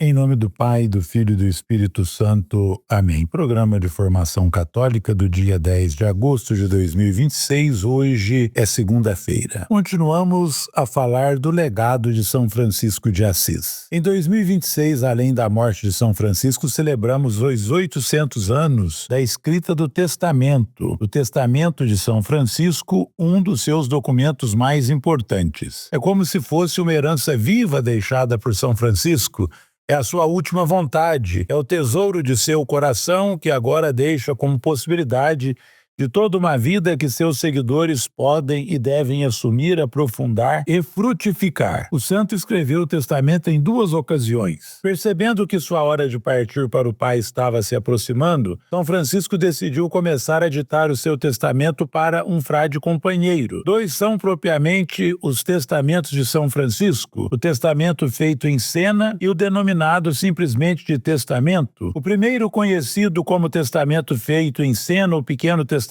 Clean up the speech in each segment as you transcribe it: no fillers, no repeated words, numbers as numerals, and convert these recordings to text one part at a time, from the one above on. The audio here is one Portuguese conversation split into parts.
Em nome do Pai, do Filho e do Espírito Santo. Amém. Programa de formação católica do dia 10 de agosto de 2026. Hoje é segunda-feira. Continuamos a falar do legado de São Francisco de Assis. Em 2026, além da morte de São Francisco, celebramos os 800 anos da escrita do Testamento. O Testamento de São Francisco, um dos seus documentos mais importantes. É como se fosse uma herança viva deixada por São Francisco. É a sua última vontade, é o tesouro de seu coração que agora deixa como possibilidade de toda uma vida que seus seguidores podem e devem assumir, aprofundar e frutificar. O santo escreveu o testamento em 2 ocasiões. Percebendo que sua hora de partir para o Pai estava se aproximando, São Francisco decidiu começar a ditar o seu testamento para um frade companheiro. 2 são propriamente os testamentos de São Francisco, o testamento feito em cena e o denominado simplesmente de testamento. O primeiro, conhecido como testamento feito em cena, o Pequeno Testamento,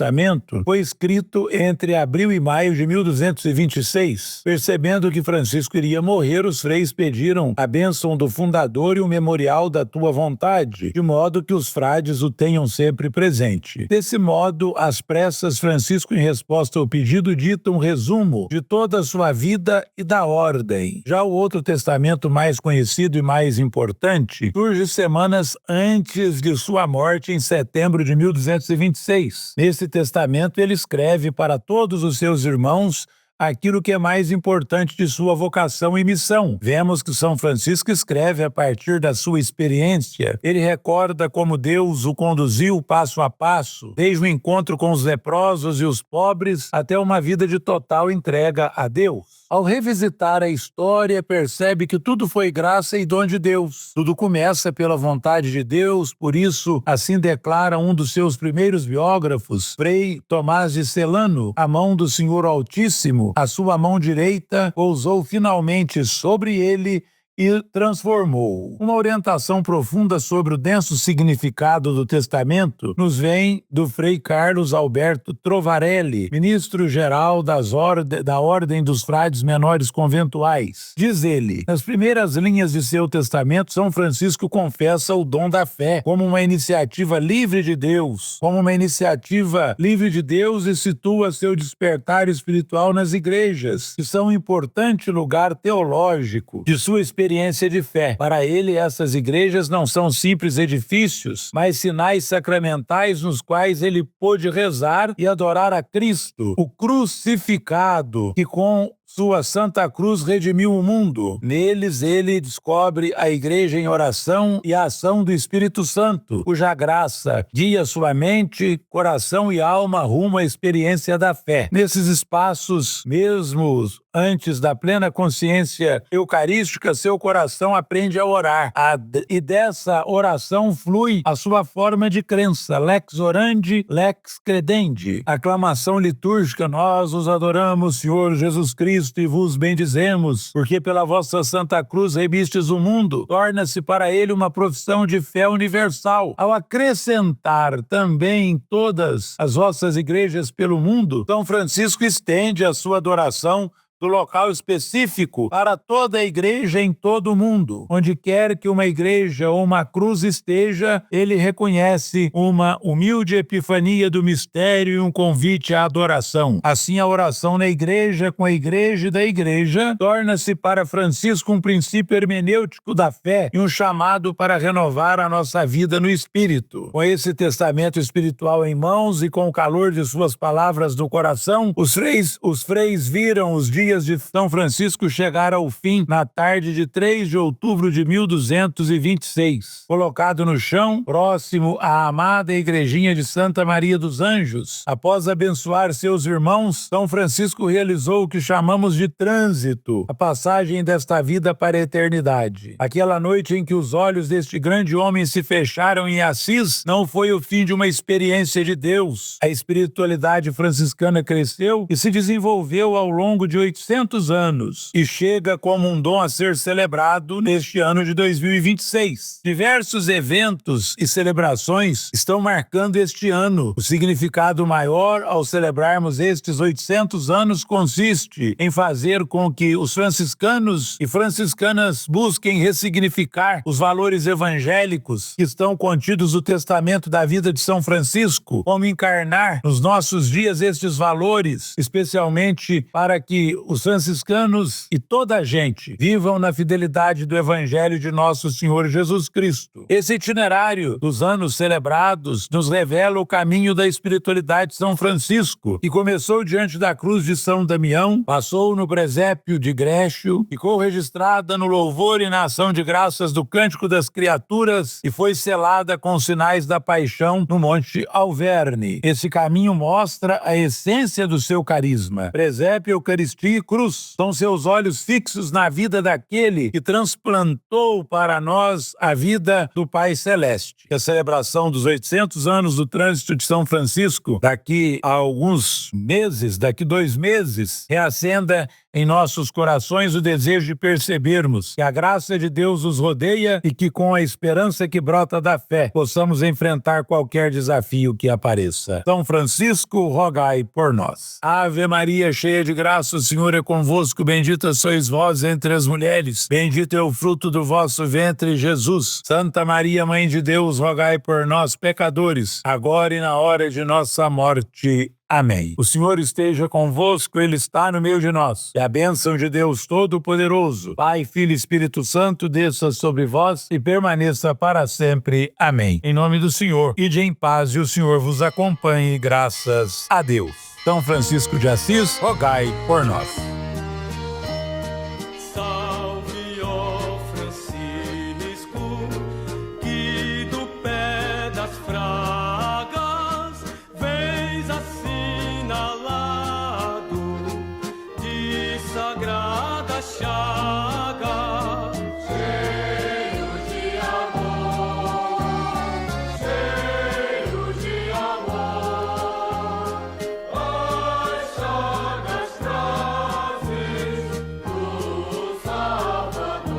foi escrito entre abril e maio de 1226. Percebendo que Francisco iria morrer, os freis pediram a bênção do fundador e o memorial da tua vontade, de modo que os frades o tenham sempre presente. Desse modo, às pressas, Francisco, em resposta ao pedido, dita um resumo de toda a sua vida e da ordem. Já o outro testamento mais conhecido e mais importante surge semanas antes de sua morte, em setembro de 1226. Nesse testamento, ele escreve para todos os seus irmãos aquilo que é mais importante de sua vocação e missão. Vemos que São Francisco escreve a partir da sua experiência. Ele recorda como Deus o conduziu passo a passo, desde o encontro com os leprosos e os pobres até uma vida de total entrega a Deus. Ao revisitar a história, percebe que tudo foi graça e dom de Deus. Tudo começa pela vontade de Deus, por isso, assim declara um dos seus primeiros biógrafos, Frei Tomás de Celano: a mão do Senhor Altíssimo, a sua mão direita, pousou finalmente sobre ele e transformou. Uma orientação profunda sobre o denso significado do testamento nos vem do Frei Carlos Alberto Trovarelli, ministro-geral da Ordem dos Frades Menores Conventuais. Diz ele: nas primeiras linhas de seu testamento, São Francisco confessa o dom da fé como uma iniciativa livre de Deus, e situa seu despertar espiritual nas igrejas, que são um importante lugar teológico de sua experiência de fé. Para ele, essas igrejas não são simples edifícios, mas sinais sacramentais nos quais ele pôde rezar e adorar a Cristo, o crucificado, que com sua Santa Cruz redimiu o mundo. Neles ele descobre a Igreja em oração e a ação do Espírito Santo, cuja graça guia sua mente, coração e alma rumo à experiência da fé. Nesses espaços, mesmo antes da plena consciência eucarística, seu coração aprende a orar, e dessa oração flui a sua forma de crença, lex orandi, lex credendi. Aclamação litúrgica: nós os adoramos, Senhor Jesus Cristo, e vos bendizemos, porque pela vossa Santa Cruz remistes o mundo. Torna-se para ele uma profissão de fé universal. Ao acrescentar também todas as vossas igrejas pelo mundo, São Francisco estende a sua adoração do local específico para toda a igreja em todo o mundo. Onde quer que uma igreja ou uma cruz esteja, ele reconhece uma humilde epifania do mistério e um convite à adoração. Assim, a oração na igreja, com a igreja e da igreja, torna-se para Francisco um princípio hermenêutico da fé e um chamado para renovar a nossa vida no Espírito. Com esse testamento espiritual em mãos e com o calor de suas palavras no coração, os freis viram os dias de São Francisco chegar ao fim na tarde de 3 de outubro de 1226. Colocado no chão, próximo à amada igrejinha de Santa Maria dos Anjos, após abençoar seus irmãos, São Francisco realizou o que chamamos de trânsito, a passagem desta vida para a eternidade. Aquela noite em que os olhos deste grande homem se fecharam em Assis, não foi o fim de uma experiência de Deus. A espiritualidade franciscana cresceu e se desenvolveu ao longo de 800 800 anos e chega como um dom a ser celebrado neste ano de 2026. Diversos eventos e celebrações estão marcando este ano. O significado maior ao celebrarmos estes 800 anos consiste em fazer com que os franciscanos e franciscanas busquem ressignificar os valores evangélicos que estão contidos no testamento da vida de São Francisco, como encarnar nos nossos dias estes valores, especialmente para que os franciscanos e toda a gente vivam na fidelidade do Evangelho de nosso Senhor Jesus Cristo. Esse itinerário dos anos celebrados nos revela o caminho da espiritualidade de São Francisco, que começou diante da cruz de São Damião, passou no presépio de Grécio, ficou registrada no louvor e na ação de graças do Cântico das Criaturas e foi selada com os sinais da paixão no Monte Alverne. Esse caminho mostra a essência do seu carisma. Presépio, Eucaristia e cruz são seus olhos fixos na vida daquele que transplantou para nós a vida do Pai Celeste. A celebração dos 800 anos do trânsito de São Francisco, daqui a alguns meses, daqui 2 meses, reacenda em nossos corações o desejo de percebermos que a graça de Deus os rodeia e que com a esperança que brota da fé possamos enfrentar qualquer desafio que apareça. São Francisco, rogai por nós. Ave Maria, cheia de graça, o Senhor é convosco, bendita sois vós entre as mulheres, bendito é o fruto do vosso ventre, Jesus. Santa Maria, Mãe de Deus, rogai por nós, pecadores, agora e na hora de nossa morte. Amém. O Senhor esteja convosco, Ele está no meio de nós. E a bênção de Deus Todo-Poderoso, Pai, Filho e Espírito Santo, desça sobre vós e permaneça para sempre. Amém. Em nome do Senhor, ide em paz e o Senhor vos acompanhe, graças a Deus. São Francisco de Assis, rogai por nós. Salve, ó Francisco, que do pé das fragas vens assinalado de sagrada chaga, cheio de amor, cheio de amor. As chagas trazem do Salvador.